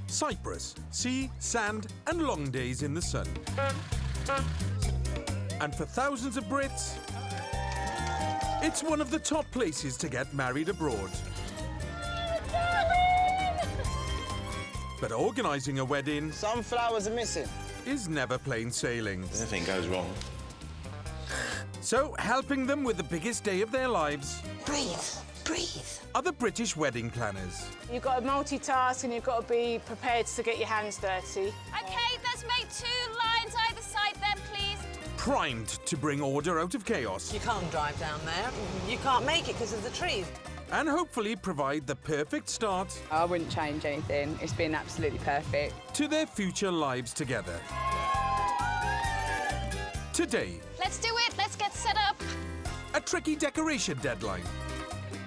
Cyprus, sea, sand and long days in the sun. And for thousands of Brits, it's one of the top places to get married abroad. But organising a wedding... Some flowers are missing. ...is never plain sailing. Anything goes wrong. So, helping them with the biggest day of their lives... Breathe, breathe. ...are the British wedding planners. You've got to multitask and you've got to be prepared to get your hands dirty. OK, let's make 2 lines either side then, please. Primed to bring order out of chaos. You can't drive down there. You can't make it because of the trees. And hopefully provide the perfect start... I wouldn't change anything. It's been absolutely perfect. ...to their future lives together. Today... Let's do it. Let's get set up. A tricky decoration deadline.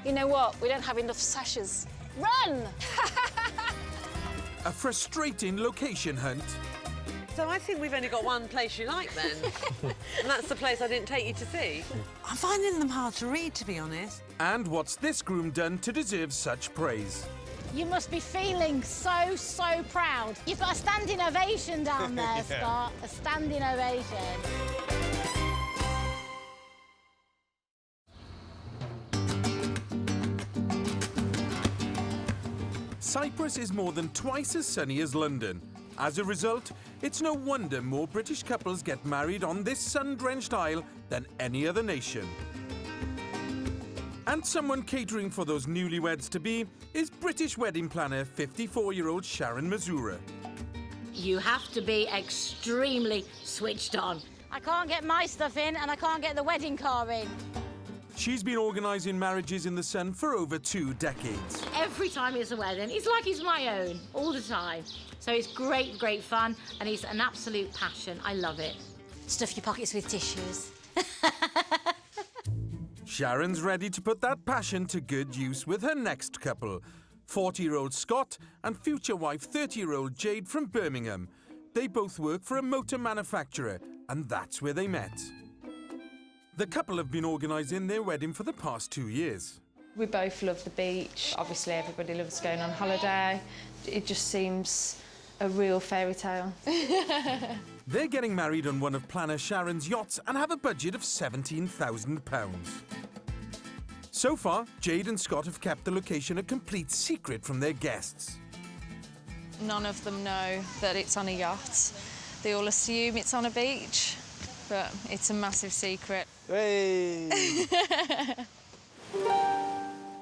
You know what? We don't have enough sashes. Run! A frustrating location hunt. So I think we've only got one place you like then. And that's the place I didn't take you to see. I'm finding them hard to read, to be honest. And what's this groom done to deserve such praise? You must be feeling so, so proud. You've got a standing ovation down there, Scott. A standing ovation. Cyprus is more than twice as sunny as London. As a result, it's no wonder more British couples get married on this sun-drenched isle than any other nation. And someone catering for those newlyweds-to-be is British wedding planner 54-year-old Sharon Mazura. You have to be extremely switched on. I can't get my stuff in and I can't get the wedding car in. She's been organising marriages in the sun for over 2 decades. Every time it's a wedding, it's like it's my own, all the time. So it's great, great fun, and it's an absolute passion. I love it. Stuff your pockets with tissues. Sharon's ready to put that passion to good use with her next couple, 40-year-old Scott and future wife 30-year-old Jade from Birmingham. They both work for a motor manufacturer, and that's where they met. The couple have been organising their wedding for the past 2 years. We both love the beach. Obviously, everybody loves going on holiday. It just seems a real fairy tale. They're getting married on one of planner Sharon's yachts and have a budget of £17,000. So far, Jade and Scott have kept the location a complete secret from their guests. None of them know that it's on a yacht. They all assume it's on a beach, but it's a massive secret. Hey!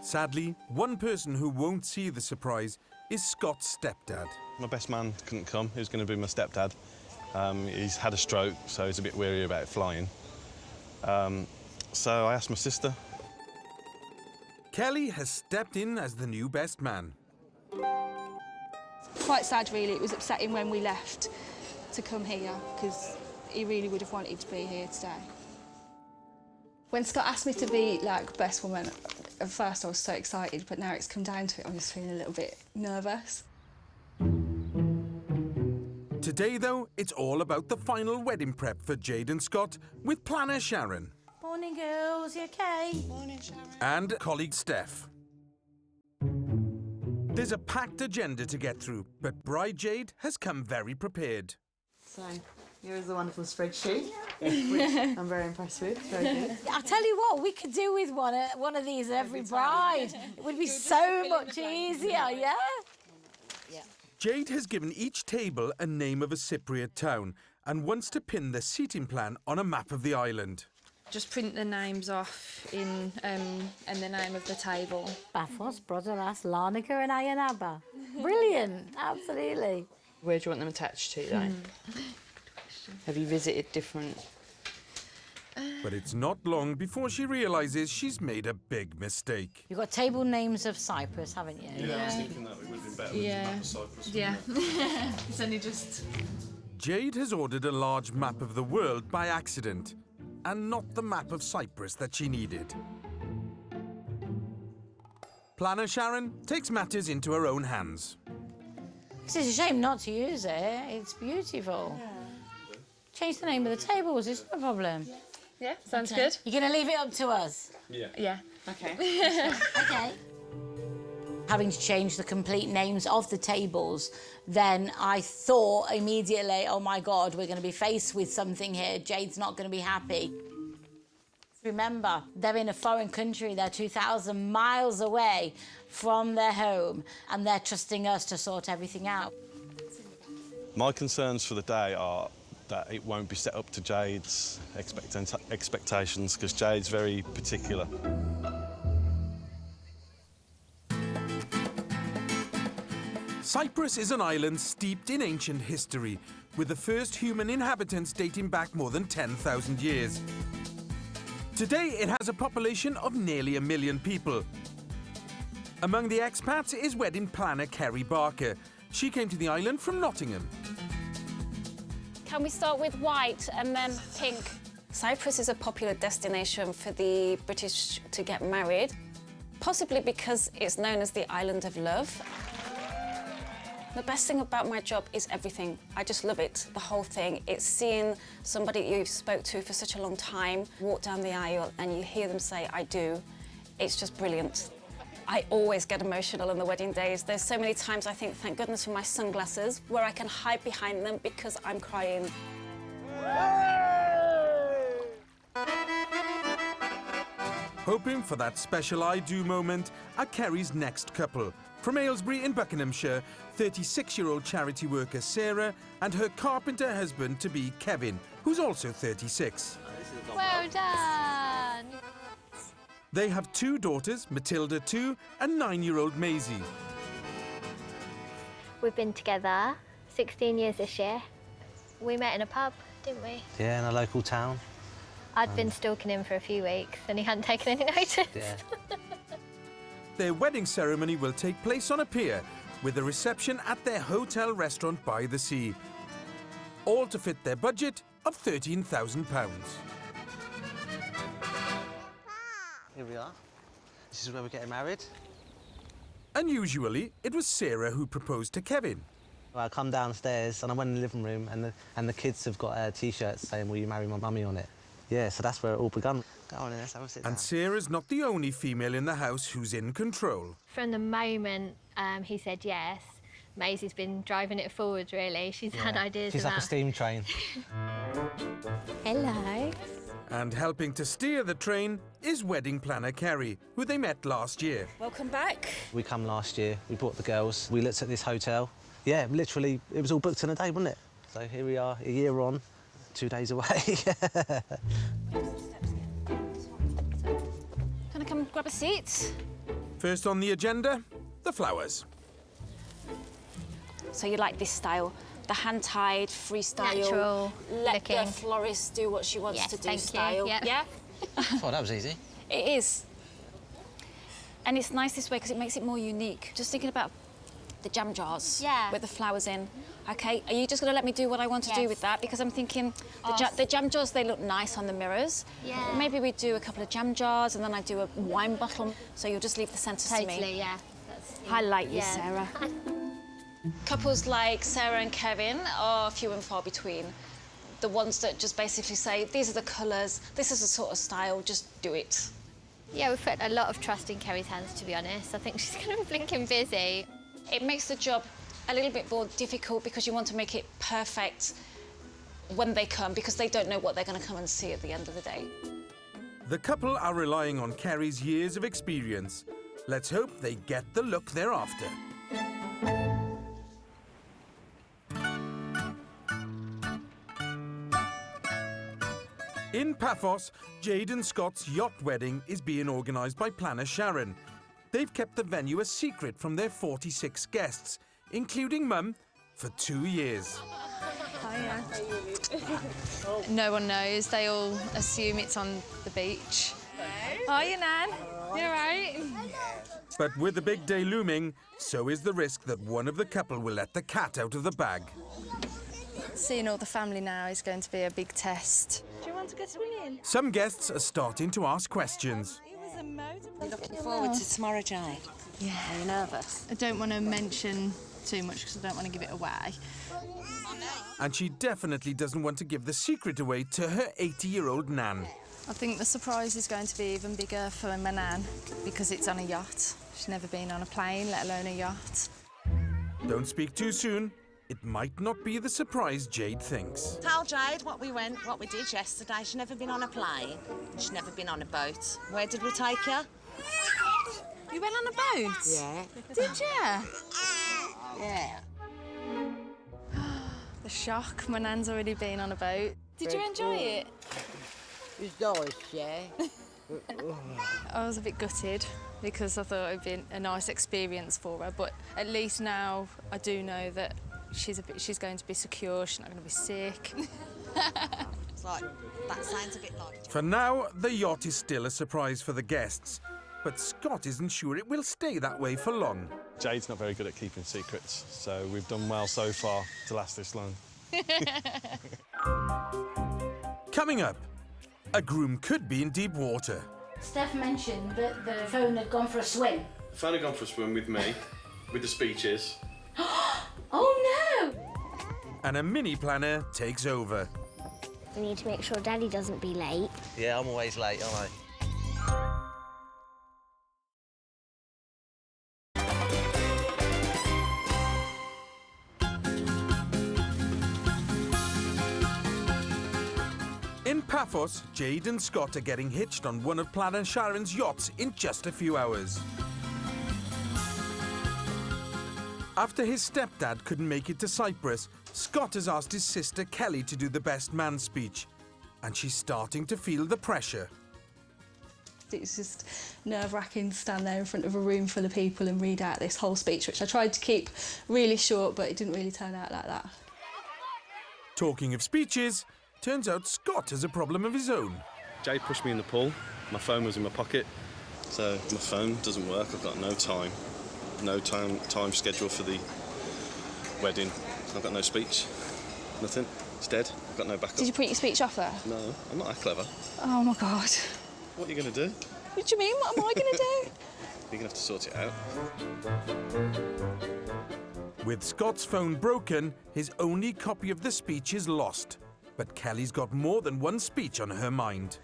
Sadly, one person who won't see the surprise is Scott's stepdad. My best man couldn't come. He was going to be my stepdad. He's had a stroke, so he's a bit weary about flying. So I asked my sister. Kelly has stepped in as the new best man. Quite sad, really. It was upsetting when we left to come here, because he really would have wanted to be here today. When Scott asked me to be, like, best woman, at first I was so excited, but now it's come down to it, I'm just feeling a little bit nervous. Today, though, it's all about the final wedding prep for Jade and Scott with planner Sharon. Morning, girls. You OK? Morning, Sharon. And colleague Steph. There's a packed agenda to get through, but bride Jade has come very prepared. So, here's the wonderful spreadsheet, which I'm very impressed with. It's very good. I'll tell you what, we could do with one of these every bride. It would be so much easier, yeah? Yeah. Jade has given each table a name of a Cypriot town and wants to pin the seating plan on a map of the island. Just print the names off and the name of the table. Paphos, Broderas, Larnaca and Ayanaba. Brilliant, absolutely. Where do you want them attached to, though? Have you visited different... But it's not long before she realises she's made a big mistake. You've got table names of Cyprus, haven't you? Yeah, I was thinking that it would have been better with the map of Cyprus. Yeah. It's only just... Jade has ordered a large map of the world by accident, and not the map of Cyprus that she needed. Planner Sharon takes matters into her own hands. It's a shame not to use it. It's beautiful. Yeah. Change the name of the tables, it's no problem. Yeah, sounds good. You're going to leave it up to us? Yeah. Yeah. OK. OK. Having to change the complete names of the tables, then I thought immediately, oh my God, we're going to be faced with something here. Jade's not going to be happy. Remember, they're in a foreign country. They're 2,000 miles away from their home, and they're trusting us to sort everything out. My concerns for the day are that it won't be set up to Jade's expectations, because Jade's very particular. Cyprus is an island steeped in ancient history, with the first human inhabitants dating back more than 10,000 years. Today, it has a population of nearly 1 million people. Among the expats is wedding planner Kerry Barker. She came to the island from Nottingham. Can we start with white and then pink? Cyprus is a popular destination for the British to get married, possibly because it's known as the island of love. The best thing about my job is everything. I just love it, the whole thing. It's seeing somebody you've spoke to for such a long time walk down the aisle and you hear them say, I do. It's just brilliant. I always get emotional on the wedding days. There's so many times I think, thank goodness for my sunglasses, where I can hide behind them because I'm crying. Hoping for that special I do moment are Kerry's next couple. From Aylesbury in Buckinghamshire, 36-year-old charity worker Sarah and her carpenter husband-to-be Kevin, who's also 36. Well done. They have 2 daughters, Matilda 2 and 9-year-old Maisie. We've been together 16 years this year. We met in a pub, didn't we? Yeah, in a local town. I'd been stalking him for a few weeks and he hadn't taken any notice. Yeah. Their wedding ceremony will take place on a pier, with a reception at their hotel restaurant by the sea. All to fit their budget of £13,000. Here we are. This is where we're getting married. Unusually, it was Sarah who proposed to Kevin. Well, I come downstairs and I went in the living room and the kids have got T-shirts saying, will you marry my mummy on it? Yeah, so that's where it all begun. Go on, let's have a sit down. And Sarah's not the only female in the house who's in control. From the moment he said yes, Maisie's been driving it forward, really. She's had ideas She's about... like a steam train. Hello. And helping to steer the train is wedding planner Kerry, who they met last year. Welcome back. We come last year, we brought the girls, we looked at this hotel. Yeah, literally, it was all booked in a day, wasn't it? So here we are, a year on, 2 days away. Can I come grab a seat? First on the agenda, the flowers. So you like this style? The hand-tied, freestyle, Natural let looking. the florist do what she wants to do thank style. you. Yep. Yeah? Oh, that was easy. It is. And it's nice this way because it makes it more unique. Just thinking about the jam jars with the flowers in. OK, are you just going to let me do what I want to do with that? Because I'm thinking the jam jars, they look nice on the mirrors. Yeah. Maybe we do a couple of jam jars and then I do a wine bottle. So you'll just leave the centres to me. Totally, yeah. I like you, Sarah. Couples like Sarah and Kevin are few and far between. The ones that just basically say, these are the colours, this is the sort of style, just do it. Yeah, we've put a lot of trust in Kerry's hands, to be honest. I think she's going to be blinking busy. It makes the job a little bit more difficult because you want to make it perfect when they come, because they don't know what they're going to come and see at the end of the day. The couple are relying on Kerry's years of experience. Let's hope they get the look they're after. In Paphos, Jade and Scott's yacht wedding is being organised by planner Sharon. They've kept the venue a secret from their 46 guests, including Mum, for 2 years. Hiya. No one knows. They all assume it's on the beach. Hiya, Nan. You all right? But with the big day looming, so is the risk that one of the couple will let the cat out of the bag. Seeing all the family now is going to be a big test. Do you want to go swimming? Some guests are starting to ask questions. You're looking forward to tomorrow, Jade? Yeah. Are you nervous? I don't want to mention too much because I don't want to give it away. And she definitely doesn't want to give the secret away to her 80-year-old nan. I think the surprise is going to be even bigger for my nan because it's on a yacht. She's never been on a plane, let alone a yacht. Don't speak too soon. It might not be the surprise Jade thinks. Tell Jade what we did yesterday. She's never been on a plane. She's never been on a boat. Where did we take her? You went on a boat? Yeah. Did you? Yeah. The shock. My nan's already been on a boat. Did you enjoy it? It's nice, yeah. I was a bit gutted because I thought it'd been a nice experience for her, but at least now I do know that she's going to be secure, she's not going to be sick. It's like, that sounds a bit like... For now, the yacht is still a surprise for the guests, but Scott isn't sure it will stay that way for long. Jade's not very good at keeping secrets, so we've done well so far to last this long. Coming up, a groom could be in deep water. Steph mentioned that the phone had gone for a swim. The phone had gone for a swim with me, with the speeches. Oh no! And a mini planner takes over. We need to make sure Daddy doesn't be late. Yeah, I'm always late, aren't I? In Paphos, Jade and Scott are getting hitched on one of Planner Sharon's yachts in just a few hours. After his stepdad couldn't make it to Cyprus, Scott has asked his sister Kelly to do the best man speech, and she's starting to feel the pressure. It's just nerve-wracking to stand there in front of a room full of people and read out this whole speech, which I tried to keep really short, but it didn't really turn out like that. Talking of speeches, turns out Scott has a problem of his own. Jade pushed me in the pool. My phone was in my pocket, so my phone doesn't work. I've got no time schedule for the wedding. I've got no speech, nothing. It's dead. I've got no backup. Did you print your speech off there? No, I'm not that clever. Oh my God. What are you going to do? What do you mean? What am I going to do? You're going to have to sort it out. With Scott's phone broken, his only copy of the speech is lost. But Kelly's got more than one speech on her mind.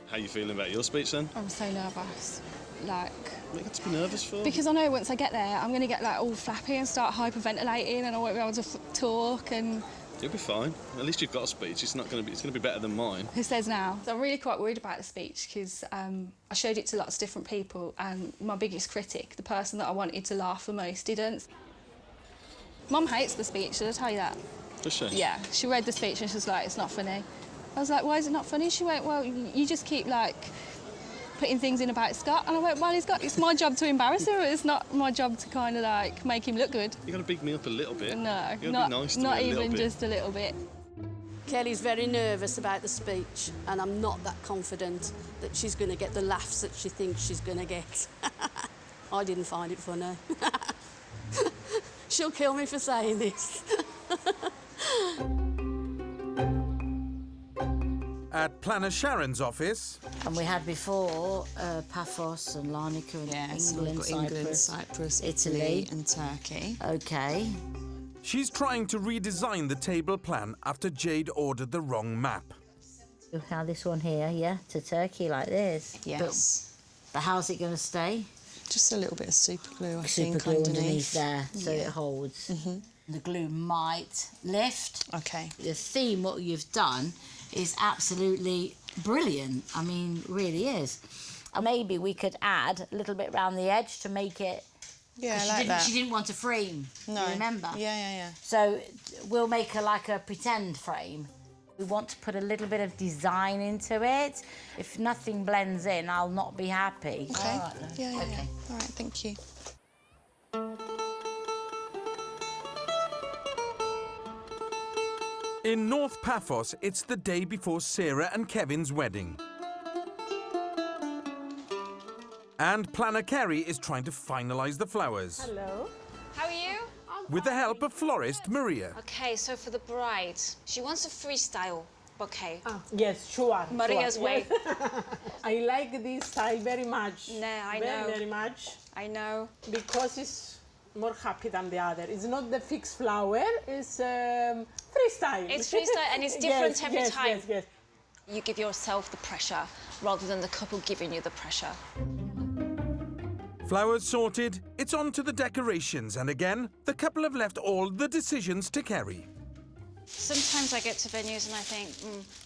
How are you feeling about your speech then? I'm so nervous. Like... What you got to be nervous for? Because I know once I get there, I'm going to get like all flappy and start hyperventilating, and I won't be able to talk. And you'll be fine. At least you've got a speech. It's going to be better than mine. Who says now? So I'm really quite worried about the speech because I showed it to lots of different people, and my biggest critic, the person that I wanted to laugh the most, didn't. Mum hates the speech. Did I tell you that? Does she? Yeah. She read the speech and she was like, "It's not funny." I was like, "Why is it not funny?" She went, "Well, you just keep like putting things in about Scott." And I went, "Well, it's my job to embarrass him. It's not my job to kind of like make him look good." You're going to big me up a little bit. No, You're not, be nice to not me a even little bit. just a little bit. Kelly's very nervous about the speech, and I'm not that confident that she's going to get the laughs that she thinks she's going to get. I didn't find it funny. She'll kill me for saying this. At Planner Sharon's office... And we had before Paphos and Larnaca and England, Cyprus, Italy and Turkey. OK. She's trying to redesign the table plan after Jade ordered the wrong map. Now this one here, yeah, to Turkey like this. Yes. But how's it going to stay? Just a little bit of super glue, I Super think, glue underneath there, so Yeah. it holds. The glue might lift. OK. The theme, what you've done, is absolutely brilliant. I mean, really is. And maybe we could add a little bit around the edge to make it... Yeah, I she like that. She didn't want a frame, No. you remember? Yeah. So we'll make her like a pretend frame. We want to put a little bit of design into it. If nothing blends in, I'll not be happy. OK. All right, Yeah. Okay. All right, thank you. In North Paphos, it's the day before Sarah and Kevin's wedding. And Planner Kerry is trying to finalise the flowers. Hello. How are you? With the help of florist Maria. Okay, so for the bride, she wants a freestyle bouquet. Yes, sure. Maria's sure. way. I like this style very much. No, I very, know. Very much. I know. Because it's more happy than the other. It's not the fixed flower, it's freestyle. It's freestyle and it's different every time. Yes. You give yourself the pressure rather than the couple giving you the pressure. Flowers sorted, it's on to the decorations, and again, the couple have left all the decisions to Kerry. Sometimes I get to venues and I think,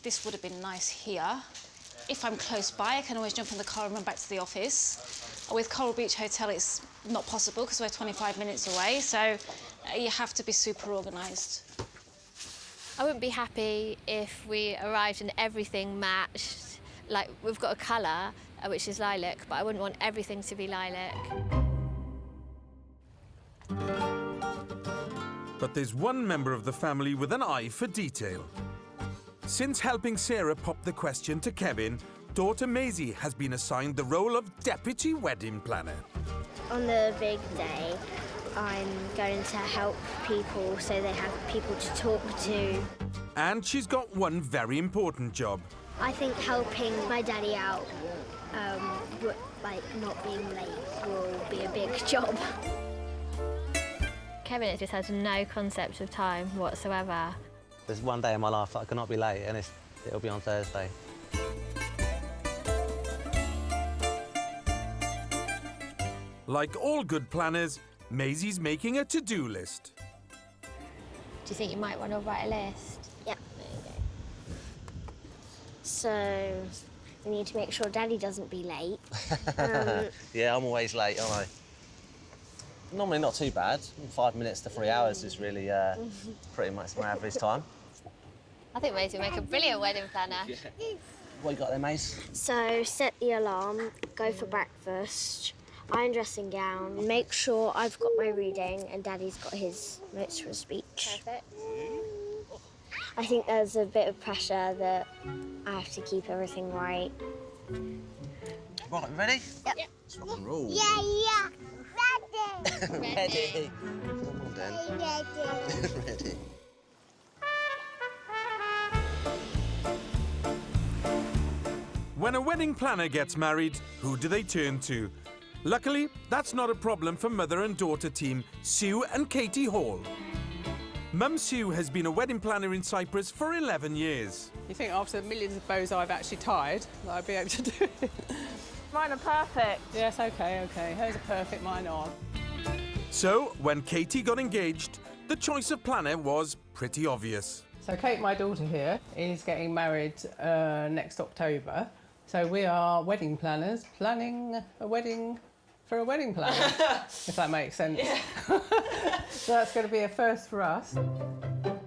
this would have been nice here. If I'm close by, I can always jump in the car and run back to the office. With Coral Beach Hotel, it's not possible because we're 25 minutes away, so you have to be super organised. I wouldn't be happy if we arrived and everything matched. Like, we've got a colour, which is lilac, but I wouldn't want everything to be lilac. But there's one member of the family with an eye for detail. Since helping Sarah pop the question to Kevin, daughter Maisie has been assigned the role of deputy wedding planner. On the big day, I'm going to help people so they have people to talk to. And she's got one very important job. I think helping my daddy out, like not being late, will be a big job. Kevin just has no concept of time whatsoever. There's one day in my life that I cannot be late, and it'll be on Thursday. Like all good planners, Maisie's making a to-do list. Do you think you might want to write a list? Yeah. There you go. So, we need to make sure Daddy doesn't be late. Yeah, I'm always late, aren't I? Normally not too bad. 5 minutes to 3 hours is really pretty much my average time. I think Maisie will make a brilliant wedding planner. Yeah. What you got there, Mace? So, set the alarm, go for breakfast, iron dressing gown, make sure I've got my reading and Daddy's got his notes for a speech. Perfect. I think there's a bit of pressure that I have to keep everything right. Right, ready? Yep. Let's rock and roll. Yeah. Ready. Ready. Come on, then. Ready. Ready. When a wedding planner gets married, who do they turn to? Luckily, that's not a problem for mother and daughter team Sue and Katie Hall. Mum Sue has been a wedding planner in Cyprus for 11 years. You think after the millions of bows I've actually tied, that I'd be able to do it? Mine are perfect. Yes, OK. Hers are perfect, mine aren't. So, when Katie got engaged, the choice of planner was pretty obvious. So Kate, my daughter here, is getting married next October. So we are wedding planners, planning a wedding for a wedding planner, if that makes sense. Yeah. So that's going to be a first for us.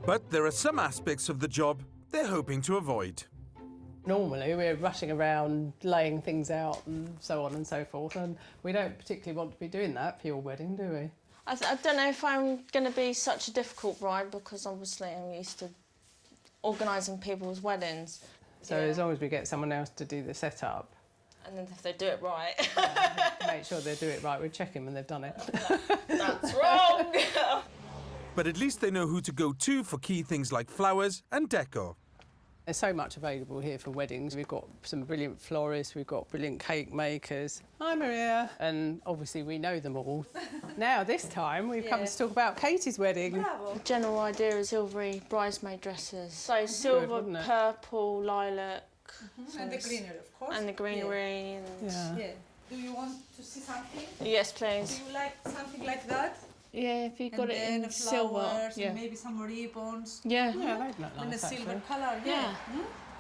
But there are some aspects of the job they're hoping to avoid. Normally we're rushing around, laying things out and so on and so forth, and we don't particularly want to be doing that for your wedding, do we? I don't know if I'm going to be such a difficult bride because obviously I'm used to organising people's weddings. So as long as we get someone else to do the setup. And then if they do it right. Make sure they do it right. We're checking when they've done it. That's wrong! But at least they know who to go to for key things like flowers and decor. There's so much available here for weddings. We've got some brilliant florists, we've got brilliant cake makers. Hi, Maria. And obviously we know them all. Now, this time, we've come to talk about Katie's wedding. Bravo. The general idea is silvery bridesmaid dresses. So silver, purple, lilac. And the greenery, of course. And the greenery. Yeah. And... Yeah. Do you want to see something? Yes, please. Do you like something like that? Yeah, if you got and it in silver. And maybe some ribbons. Yeah. Yeah, they'd look nice, in a silver actually. colour, yeah.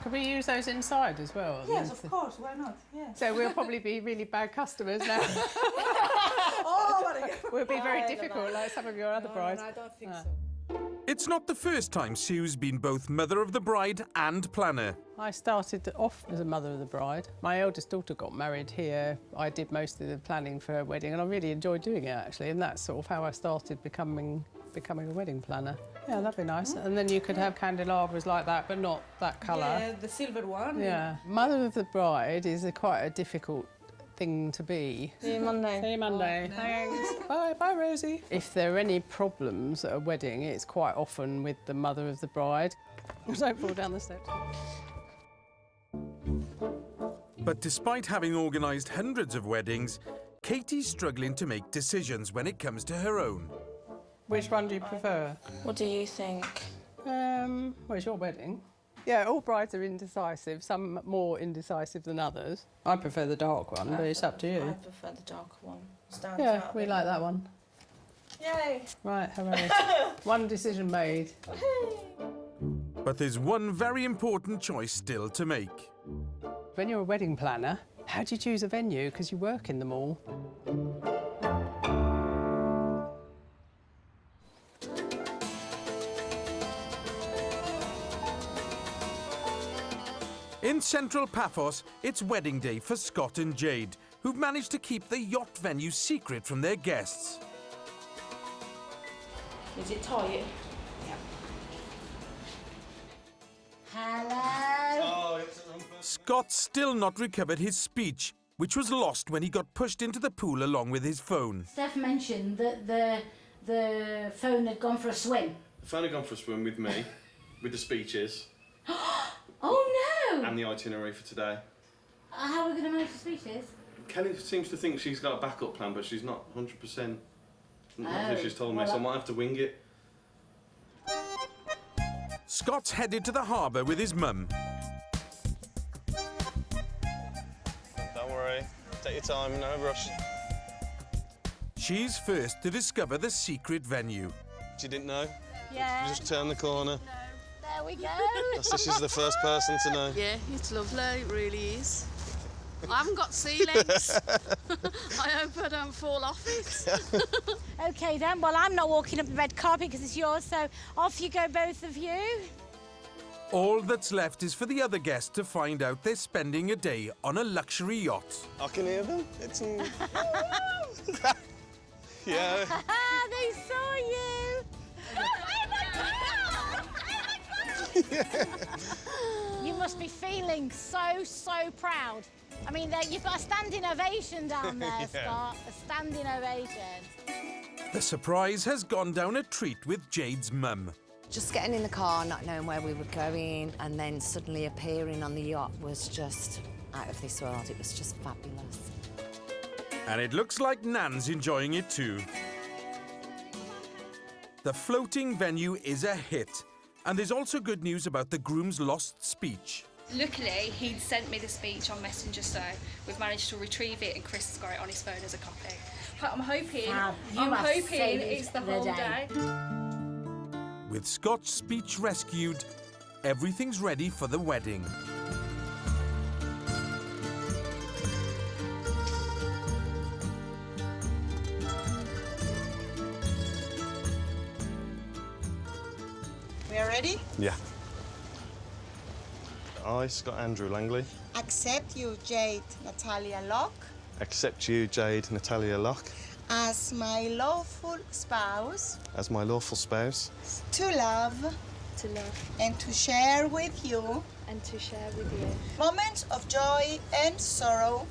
Could we use those inside as well? Yes, of course, why not? Yeah. So we'll probably be really bad customers now. We'll be very difficult, like some of your other brides. No, I don't think so. It's not the first time Sue's been both mother of the bride and planner. I started off as a mother of the bride. My eldest daughter got married here. I did most of the planning for her wedding, and I really enjoyed doing it, actually, and that's sort of how I started becoming a wedding planner. Yeah, that'd be nice. And then you could have candelabras like that, but not that colour. Yeah, the silver one. Yeah. Mother of the bride is quite a difficult thing to be. See you Monday. See you Monday. Thanks. Bye. Bye, Rosie. If there are any problems at a wedding, it's quite often with the mother of the bride. Don't fall down the steps. But despite having organised hundreds of weddings, Katie's struggling to make decisions when it comes to her own. Which one do you prefer? What do you think? Well, it's your wedding. Yeah, all brides are indecisive, some more indecisive than others. I prefer the dark one, but it's up to you. I prefer the darker one. Stands Yeah, out. we like that one. Yay! Right, hooray. One decision made. But there's one very important choice still to make. When you're a wedding planner, how do you choose a venue? Because you work in them all. In central Paphos, it's wedding day for Scott and Jade, who've managed to keep the yacht venue secret from their guests. Is it tight? Hello. Scott's still not recovered his speech, which was lost when he got pushed into the pool along with his phone. Steph mentioned that the phone had gone for a swim. The phone had gone for a swim with me, with the speeches. Oh no! And the itinerary for today. How are we going to manage the speeches? Kelly seems to think she's got a backup plan, but she's not 100%. Not who she's told me, well, so I might have to wing it. Scott's headed to the harbour with his mum. Don't worry, take your time, no rush. She's first to discover the secret venue. You didn't know? Yeah. You just turn the corner. There we go. So she's the first person to know. Yeah, it's lovely, it really is. I haven't got ceilings. I hope I don't fall off it. Okay then, well I'm not walking up the red carpet because it's yours, so off you go both of you. All that's left is for the other guests to find out they're spending a day on a luxury yacht. I can hear them. It's... yeah. They saw you. You must be feeling so proud. I mean, you've got a standing ovation down there, Yeah. Scott. A standing ovation. The surprise has gone down a treat with Jade's mum. Just getting in the car, not knowing where we were going, and then suddenly appearing on the yacht was just out of this world. It was just fabulous. And it looks like Nan's enjoying it too. The floating venue is a hit. And there's also good news about the groom's lost speech. Luckily, he'd sent me the speech on Messenger, so we've managed to retrieve it, and Chris has got it on his phone as a copy. But I'm hoping, it's the whole day. With Scott's speech rescued, everything's ready for the wedding. We are ready? Yeah. I, Scott Andrew Langley, Accept you, Jade Natalia Locke, accept you, Jade Natalia Locke, as my lawful spouse, as my lawful spouse, to love, and to share with you, moments of joy and sorrow,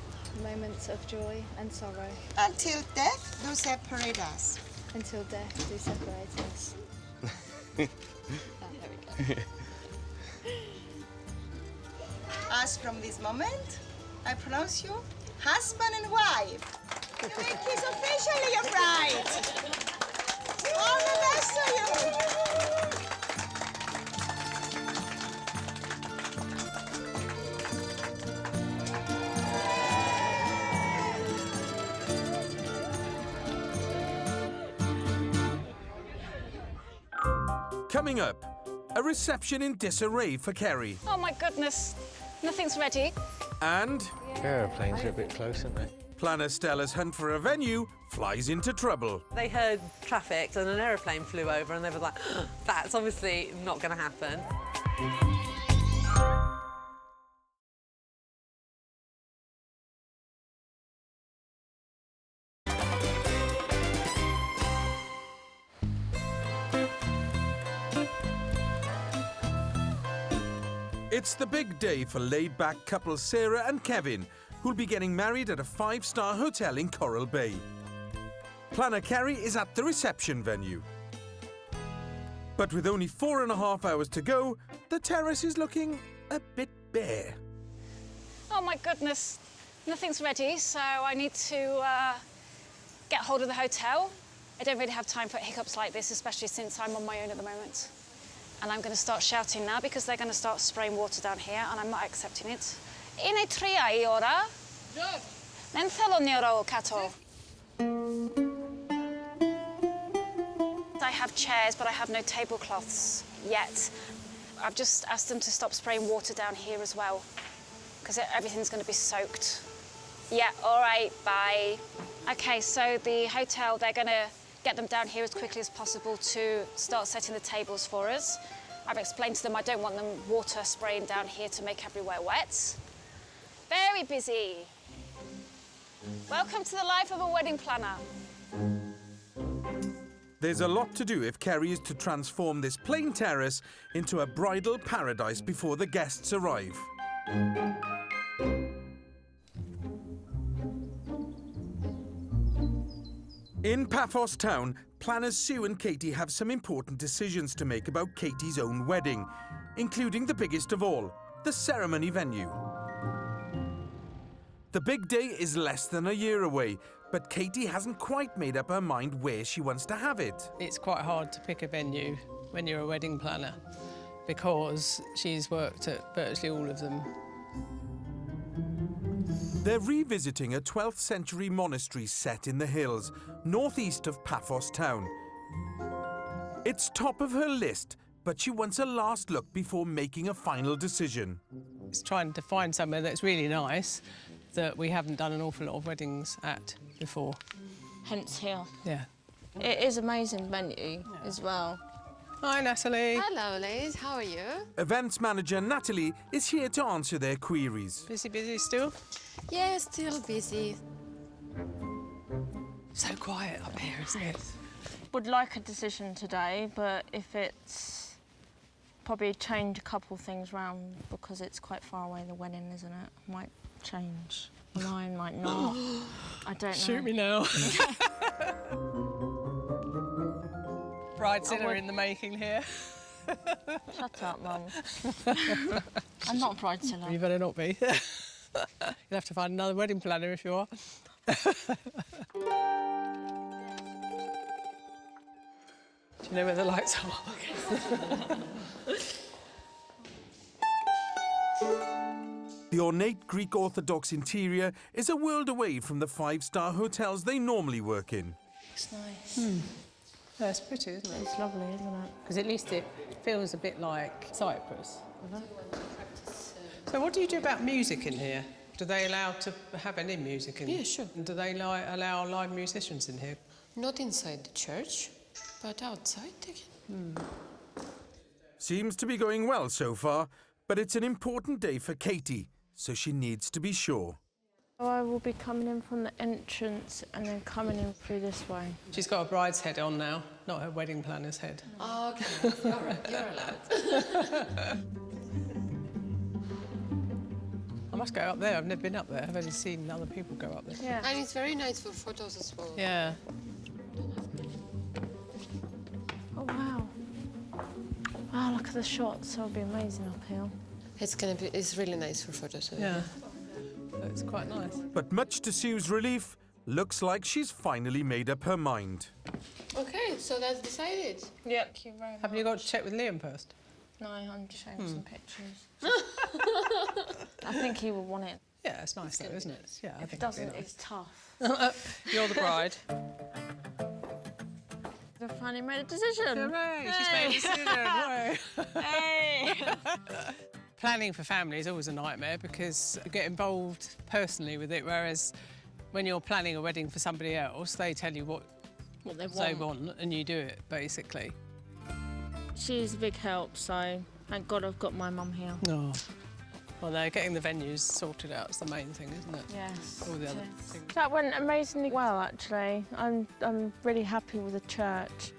until death do separate us. As from this moment, I pronounce you husband and wife. You make this officially your bride. All the best to you. Coming up, a reception in disarray for Kerry. Oh my goodness, nothing's ready. And... aeroplanes are a bit close, aren't they? Planner Stella's hunt for a venue flies into trouble. They heard traffic and an aeroplane flew over and they were like, that's obviously not going to happen. It's the big day for laid-back couple Sarah and Kevin, who'll be getting married at a 5-star hotel in Coral Bay. Planner Kerry is at the reception venue. But with only 4.5 hours to go, the terrace is looking a bit bare. Oh my goodness, nothing's ready, so I need to get hold of the hotel. I don't really have time for hiccups like this, especially since I'm on my own at the moment. And I'm going to start shouting now because they're going to start spraying water down here and I'm not accepting it. Είναι 3 η ώρα. Δεν θέλω νερό κάτω. I have chairs, but I have no tablecloths yet. I've just asked them to stop spraying water down here as well, because everything's going to be soaked. Yeah, all right, bye. OK, so the hotel, they're going to get them down here as quickly as possible to start setting the tables for us. I've explained to them I don't want them water spraying down here to make everywhere wet. Very busy. Welcome to the life of a wedding planner. There's a lot to do if Kerry is to transform this plain terrace into a bridal paradise before the guests arrive. In Paphos town, planners Sue and Katie have some important decisions to make about Katie's own wedding, including the biggest of all, the ceremony venue. The big day is less than a year away, but Katie hasn't quite made up her mind where she wants to have it. It's quite hard to pick a venue when you're a wedding planner because she's worked at virtually all of them. They're revisiting a 12th century monastery set in the hills, northeast of Paphos town. It's top of her list, but she wants a last look before making a final decision. It's trying to find somewhere that's really nice, that we haven't done an awful lot of weddings at before. Hence here. Yeah. It is amazing venue as well. Hi, Natalie. Hello, ladies. How are you? Events manager Natalie is here to answer their queries. Busy still? Yeah, still busy. So quiet up here, isn't it? Would like a decision today, but if it's probably change a couple things round because it's quite far away, the wedding, isn't it? Might change. Mine might not. I don't know. Shoot me now. Bride's dinner in the making here. Shut up, Mum. I'm not a bridezilla. You better not be. You'll have to find another wedding planner if you are. Do you know where the lights are? The ornate Greek Orthodox interior is a world away from the five-star hotels they normally work in. It's nice. Yeah, it's pretty, isn't it? It's lovely, isn't it? Because at least it feels a bit like Cyprus. So what do you do about music in here? Do they allow to have any music in here? Yeah, sure. And do they allow live musicians in here? Not inside the church, but outside they can. Seems to be going well so far, but it's an important day for Katie, so she needs to be sure. I will be coming in from the entrance and then coming in through this way. She's got a bride's head on now, not her wedding planner's head. Oh, okay. You're allowed. I must go up there. I've never been up there. I've only seen other people go up there. Yeah. And it's very nice for photos as well. Yeah. Oh, wow. Wow, look at the shots. That'll be amazing up here. It's really nice for photos. Yeah. It's quite nice. But much to Sue's relief, looks like she's finally made up her mind. Okay, so that's decided. Yeah, thank you very much. Haven't you got to check with Liam first? No, I'm just showing some pictures. I think he will want it. Yeah, it's nice though, isn't it? Yeah, I If think it doesn't, it'd be it's tough. nice. You're the bride. I finally made a decision. Hooray! She's made a decision. Hooray. Hey! Planning for family is always a nightmare because you get involved personally with it, whereas when you're planning a wedding for somebody else, they tell you what they want and you do it, basically. She's a big help, so thank God I've got my mum here. Oh. Well, no, getting the venues sorted out is the main thing, isn't it? Yes. All the other things. That went amazingly well, actually. I'm really happy with the church.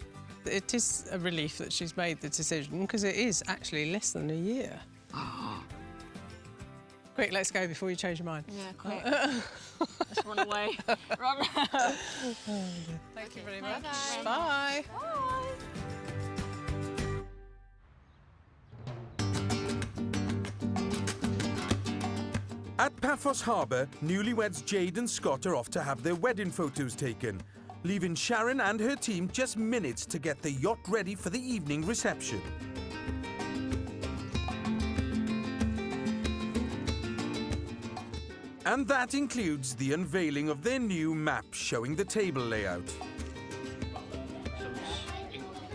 It is a relief that she's made the decision because it is actually less than a year. Quick, let's go before you change your mind. Yeah, quick. Let's run away. Run. Thank you very much. Bye. Bye. Bye. At Paphos Harbour, newlyweds Jade and Scott are off to have their wedding photos taken, leaving Sharon and her team just minutes to get the yacht ready for the evening reception. And that includes the unveiling of their new map showing the table layout.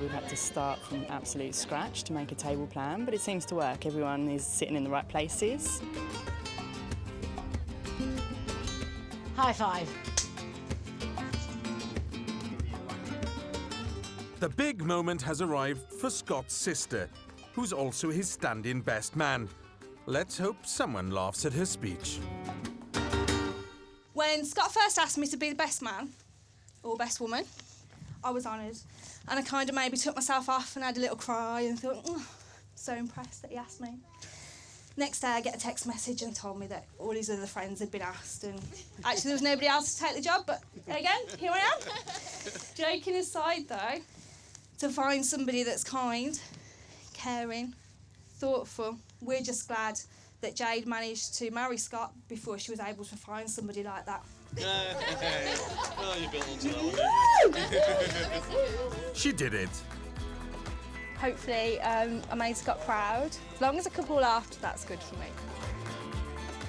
We've had to start from absolute scratch to make a table plan, but it seems to work. Everyone is sitting in the right places. High five. The big moment has arrived for Scott's sister, who's also his stand-in best man. Let's hope someone laughs at her speech. When Scott first asked me to be the best man, or best woman, I was honoured. And I kind of maybe took myself off and had a little cry and thought, oh, so impressed that he asked me. Next day, I get a text message and told me that all his other friends had been asked, and actually there was nobody else to take the job, but again, here I am. Joking aside, though, to find somebody that's kind, caring, thoughtful, we're just glad that Jade managed to marry Scott before she was able to find somebody like that. Well, you built into that. She did it. Hopefully, I made Scott proud. As long as a couple laughed, that's good for me.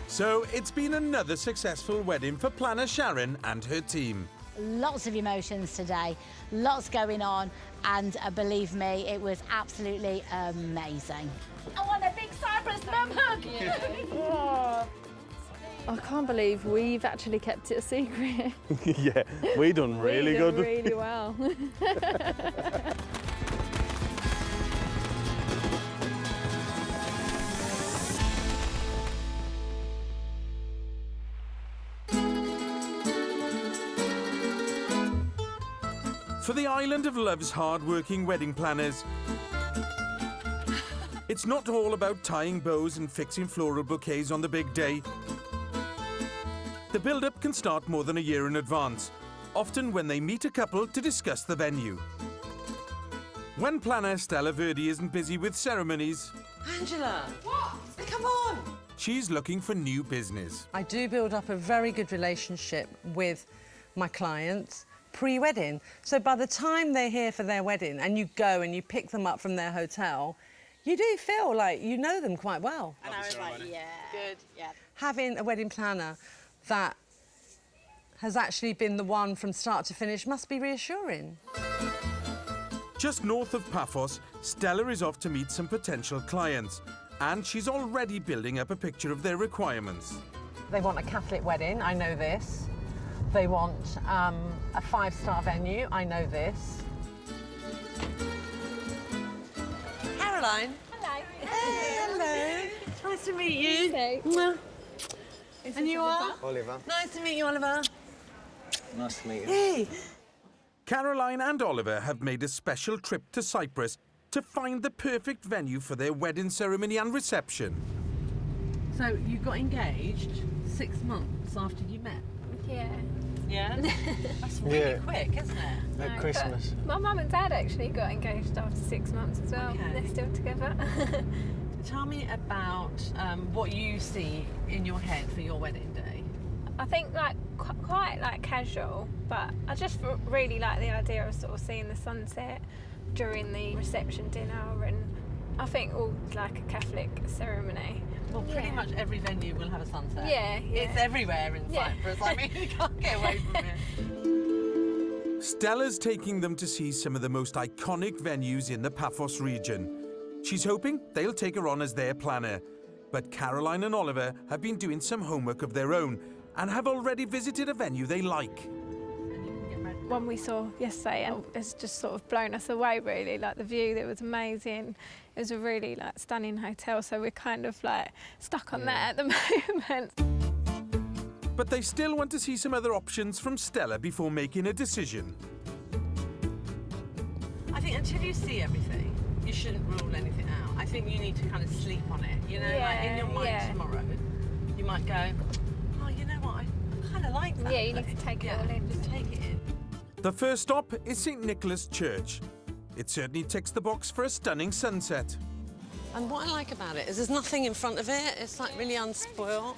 So it's been another successful wedding for planner Sharon and her team. Lots of emotions today, lots going on, and believe me, it was absolutely amazing. I want a big Cyprus mum hug! Oh, I can't believe we've actually kept it a secret. Yeah, we done really good. Really well. For the island of love's hard-working wedding planners, it's not all about tying bows and fixing floral bouquets on the big day. The build-up can start more than a year in advance, often when they meet a couple to discuss the venue. When planner Stella Verdi isn't busy with ceremonies, Angela! What? Come on! she's looking for new business. I do build up a very good relationship with my clients pre-wedding. So by the time they're here for their wedding and you go and you pick them up from their hotel, you do feel like you know them quite well. And I was like, yeah, good, yeah. Having a wedding planner that has actually been the one from start to finish must be reassuring. Just north of Paphos, Stella is off to meet some potential clients, and she's already building up a picture of their requirements. They want a Catholic wedding, I know this. They want a 5-star venue, I know this. Caroline. Hello. Hey, hello. Nice to meet you. And you are? Oliver. Nice to meet you, Oliver. Nice to meet you. Hey. Caroline and Oliver have made a special trip to Cyprus to find the perfect venue for their wedding ceremony and reception. So you got engaged 6 months after you met? Yeah. Yeah? That's really quick, isn't it? At Christmas. My mum and dad actually got engaged after 6 months as well. Okay. They're still together. Tell me about what you see in your head for your wedding day. I think like quite like casual, but I just really like the idea of sort of seeing the sunset during the reception dinner, and I think all like a Catholic ceremony. Well, pretty much every venue will have a sunset. Yeah. It's everywhere in Cyprus. I mean, you can't get away from it. Stella's taking them to see some of the most iconic venues in the Paphos region. She's hoping they'll take her on as their planner. But Caroline and Oliver have been doing some homework of their own and have already visited a venue they like. One we saw yesterday, and it's just sort of blown us away really, like the view, that was amazing. It was a really like stunning hotel, so we're kind of like stuck on that at the moment. But they still want to see some other options from Stella before making a decision. I think until you see everything, you shouldn't rule anything out. I think you need to kind of sleep on it, you know, like in your mind tomorrow. You might go, oh, you know what, I kind of like that. Yeah, you need to take it all in. Just take it in. The first stop is St Nicholas Church. It certainly ticks the box for a stunning sunset. And what I like about it is there's nothing in front of it. It's like really unspoiled.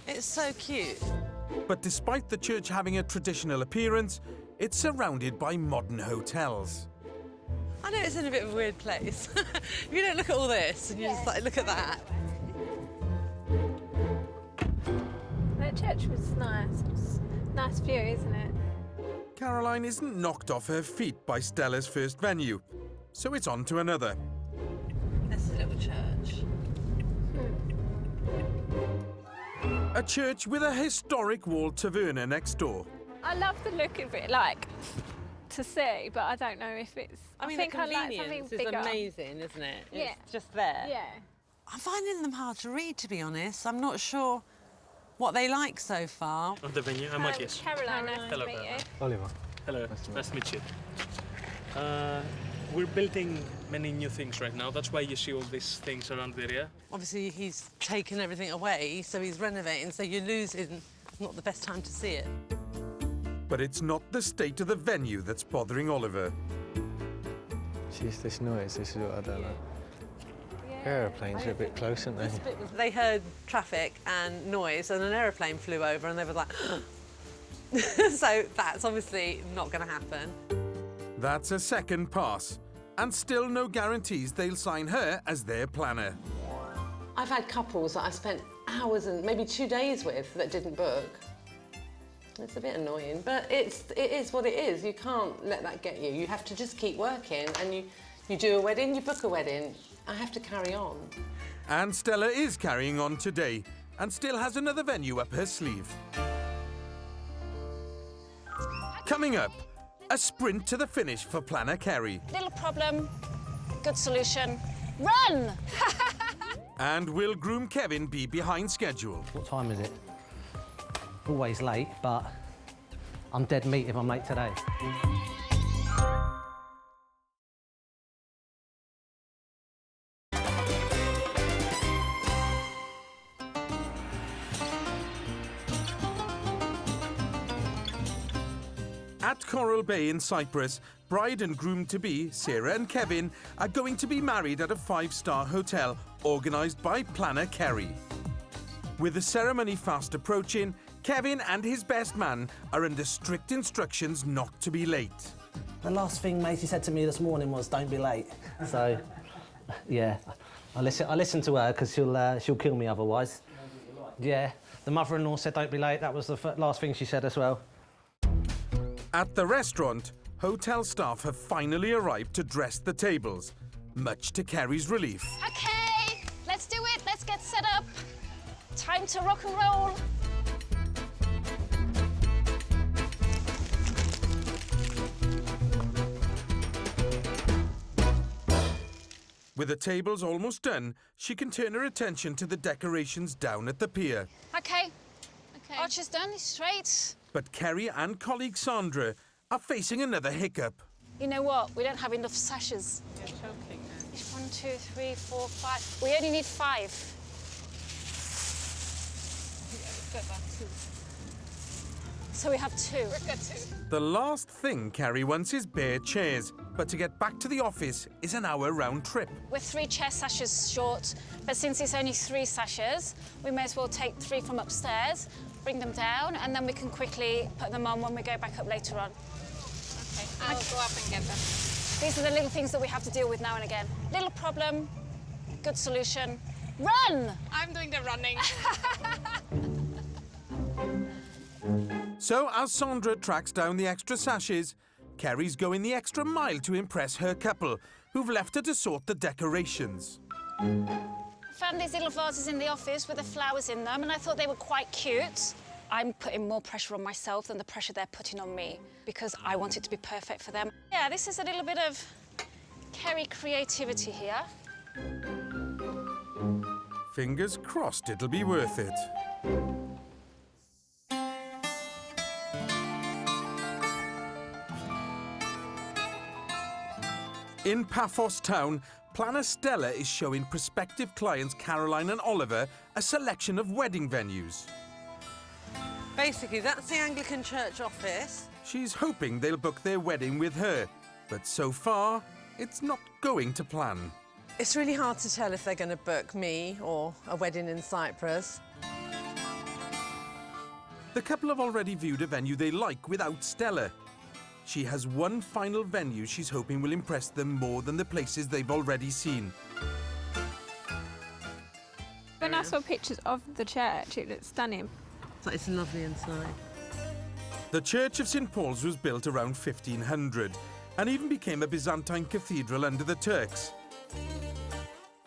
It's so cute. But despite the church having a traditional appearance, it's surrounded by modern hotels. I know it's in a bit of a weird place. You don't look at all this and you just like, look at that. that church was nice. It's a nice view, isn't it? Caroline isn't knocked off her feet by Stella's first venue, so it's on to another. That's a little church. A church with a historic walled taverna next door. I love the look of it, like, to see, but I don't know if it's... I mean, think the I like something convenience is bigger. amazing, isn't it? Yeah. It's just there. Yeah. I'm finding them hard to read, to be honest. I'm not sure what they like so far. Of the venue, I'm Matthias. Caroline, nice Hello, to meet you. Oliver. Hello, nice to meet you. We're building many new things right now. That's why you see all these things around the area. Obviously, he's taken everything away, so he's renovating, so you're losing. Not the best time to see it. But it's not the state of the venue that's bothering Oliver. Jeez, this noise, this is what I don't like. Aeroplanes are a bit close, aren't they? They heard traffic and noise, and an aeroplane flew over, and they were like, so that's obviously not going to happen. That's a second pass, and still no guarantees they'll sign her as their planner. I've had couples that I spent hours and maybe 2 days with that didn't book. It's a bit annoying, but it is what it is. You can't let that get you. You have to just keep working, and you do a wedding, you book a wedding. I have to carry on. And Stella is carrying on today, and still has another venue up her sleeve. Coming up, a sprint to the finish for planner Kerry. Little problem, good solution. Run! And will groom Kevin be behind schedule? What time is it? Always late, but I'm dead meat if I'm late today. At Coral Bay in Cyprus, bride and groom-to-be, Sarah and Kevin, are going to be married at a 5-star hotel organised by planner Kerry. With the ceremony fast approaching, Kevin and his best man are under strict instructions not to be late. The last thing Maisie said to me this morning was, don't be late. So, yeah, I listen to her because she'll kill me otherwise. Yeah, the mother-in-law said don't be late. That was the last thing she said as well. At the restaurant, hotel staff have finally arrived to dress the tables, much to Kerry's relief. Okay, let's do it. Let's get set up. Time to rock and roll. With the tables almost done, she can turn her attention to the decorations down at the pier. Okay. Archer's done, he's straight. But Kerry and colleague Sandra are facing another hiccup. You know what? We don't have enough sashes. You're choking now. 1, 2, 3, 4, 5. We only need 5. So we have 2. We've got 2. The last thing Kerry wants is bare chairs, but to get back to the office is an hour-round trip. We're 3 chair sashes short, but since it's only 3 sashes, we may as well take 3 from upstairs, bring them down, and then we can quickly put them on when we go back up later on. Okay, I'll go up and get them. These are the little things that we have to deal with now and again. Little problem, good solution. Run! I'm doing the running. So as Sandra tracks down the extra sashes, Kerry's going the extra mile to impress her couple, who've left her to sort the decorations. Found these little vases in the office with the flowers in them, and I thought they were quite cute. I'm putting more pressure on myself than the pressure they're putting on me, because I want it to be perfect for them. Yeah, this is a little bit of Kerry creativity here. Fingers crossed it'll be worth it. In Paphos town, planner Stella is showing prospective clients Caroline and Oliver a selection of wedding venues. Basically, that's the Anglican Church office. She's hoping they'll book their wedding with her, but so far, it's not going to plan. It's really hard to tell if they're going to book me or a wedding in Cyprus. The couple have already viewed a venue they like without Stella. She has one final venue she's hoping will impress them more than the places they've already seen. When I saw pictures of the church, it looked stunning. It's lovely inside. The Church of St Paul's was built around 1500 and even became a Byzantine cathedral under the Turks.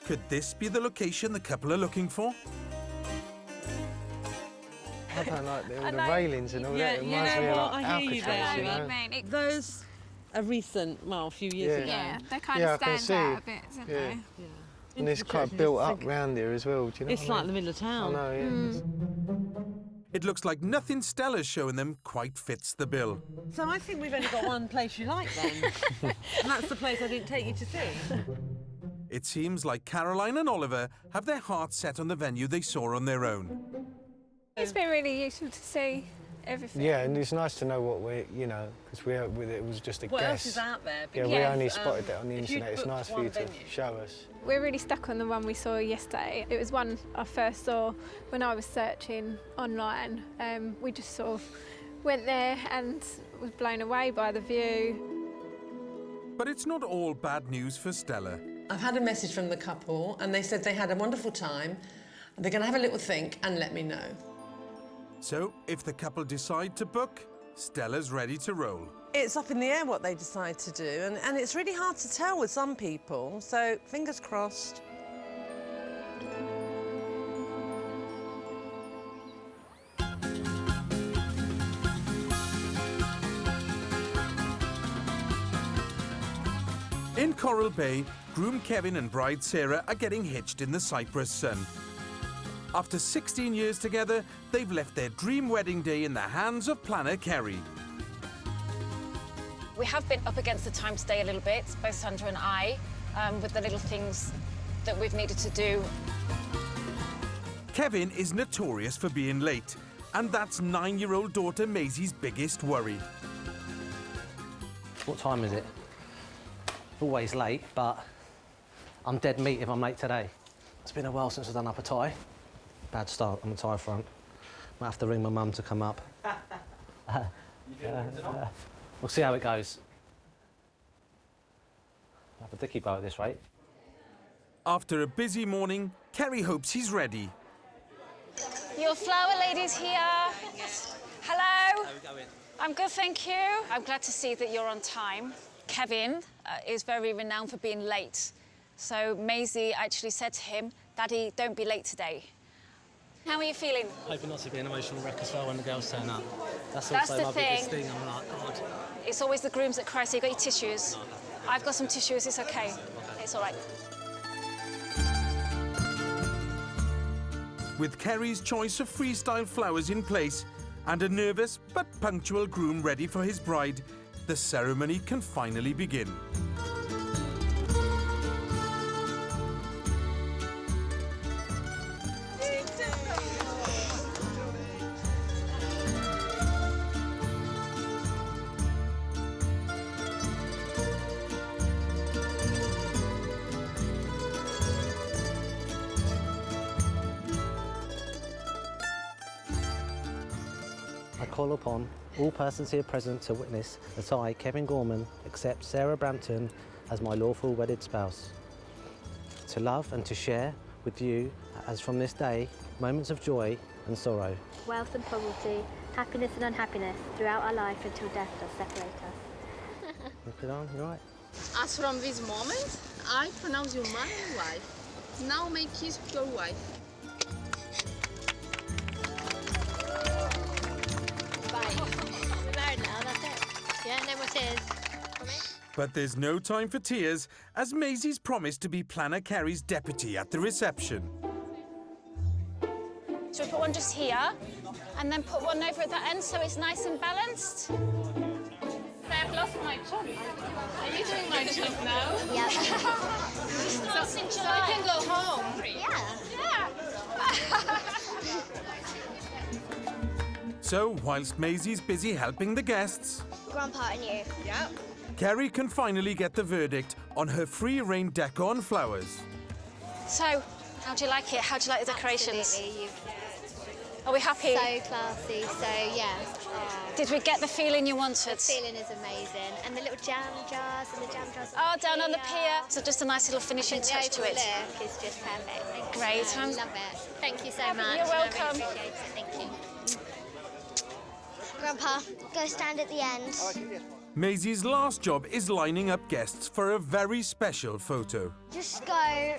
Could this be the location the couple are looking for? I don't like all the railings and all that. It reminds me of like Alcatraz, Those are recent, well, a few years ago. Yeah, they kind of stand out a bit, don't they? Yeah. And it's quite built up round here as well, do you know It's what I like mean? the middle of town. I know, yeah. It looks like nothing Stella's showing them quite fits the bill. So I think we've only got one place you like then. And that's the place I didn't take you to see. It seems like Caroline and Oliver have their hearts set on the venue they saw on their own. It's been really useful to see everything. Yeah, and it's nice to know what we, you know, because it was just a What guess. else is out there? Yeah, we only spotted it on the if you'd internet. It's booked nice for one you to venue. show us. We're really stuck on the one we saw yesterday. It was one I first saw when I was searching online. We just sort of went there and was blown away by the view. But it's not all bad news for Stella. I've had a message from the couple and they said they had a wonderful time. They're going to have a little think and let me know. So, if the couple decide to book, Stella's ready to roll. It's up in the air what they decide to do, and it's really hard to tell with some people, so fingers crossed. In Coral Bay, groom Kevin and bride Sarah are getting hitched in the Cyprus sun. After 16 years together, they've left their dream wedding day in the hands of planner Kerry. We have been up against the time today a little bit, both Sandra and I, with the little things that we've needed to do. Kevin is notorious for being late, and that's 9-year-old daughter Maisie's biggest worry. What time is it? Always late, but I'm dead meat if I'm late today. It's been a while since I've done up a tie. Bad start on the tie front. Might have to ring my mum to come up. We'll see how it goes. I'll have a dicky bow at this rate. After a busy morning, Kerry hopes he's ready. Your flower lady's here. Hello. How are we going? I'm good, thank you. I'm glad to see that you're on time. Kevin is very renowned for being late. So Maisie actually said to him, Daddy, don't be late today. How are you feeling? Hoping not to be an emotional wreck as well when the girls turn up. That's That's also the my biggest thing. I'm like, God. It's always the grooms that cry, so you got your tissues. I've got some tissues, it's okay. It's all right. With Kerry's choice of freestyle flowers in place and a nervous but punctual groom ready for his bride, the ceremony can finally begin. I call upon all persons here present to witness that I, Kevin Gorman, accept Sarah Brampton as my lawful wedded spouse. To love and to share with you, as from this day, moments of joy and sorrow. Wealth and poverty, happiness and unhappiness throughout our life until death does separate us. Look it on, you right? As from this moment, I pronounce you man and wife. Now make kiss with your wife. We're married now, that's it. Yeah, no more tears. For me? But there's no time for tears, as Maisie's promised to be planner Kerry's deputy at the reception. Should we put one just here, and then put one over at the end so it's nice and balanced? I've lost my job. Are you doing my job now? Yeah. So I can go home. Yeah. So, whilst Maisie's busy helping the guests, Grandpa and you. Yeah. Kerry can finally get the verdict on her free-reign decor and flowers. So, how do you like it? How do you like the decorations? Absolutely. Are we happy? So classy, so yeah. Did we get the feeling you wanted? The feeling is amazing. And the little jam jars and the jam jars. Oh, down on the pier. So just a nice little finishing The touch to it. look is just perfect. Great. Love it. Thank you so much. You're welcome. I really appreciate it. Thank you. Grandpa, go stand at the end. Maisie's last job is lining up guests for a very special photo. Just go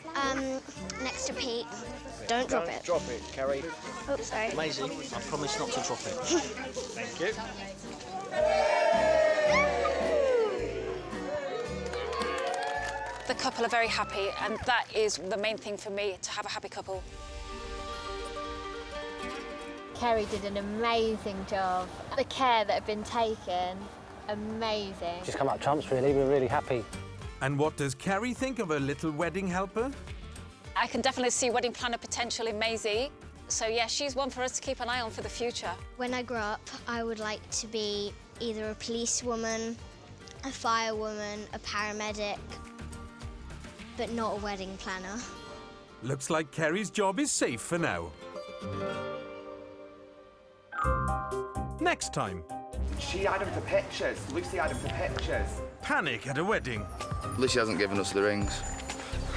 next to Pete. Don't drop it. Drop it, Carrie. Oops, sorry. Maisie, I promise not to drop it. Thank you. The couple are very happy, and that is the main thing for me, to have a happy couple. Kerry did an amazing job. The care that had been taken, amazing. She's come up trumps, really. We're really happy. And what does Carrie think of her little wedding helper? I can definitely see wedding planner potential in Maisie. So, yeah, she's one for us to keep an eye on for the future. When I grow up, I would like to be either a policewoman, a firewoman, a paramedic, but not a wedding planner. Looks like Kerry's job is safe for now. Next time. She had them for pictures. Lucy had them for pictures. Panic at a wedding. Lucy hasn't given us the rings.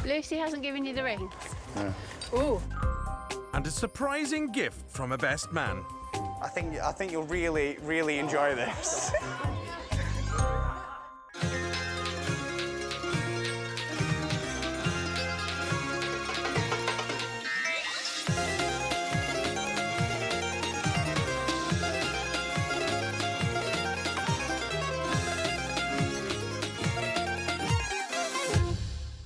Lucy hasn't given you the ring? No. Ooh. And a surprising gift from a best man. I think you'll really, really enjoy this.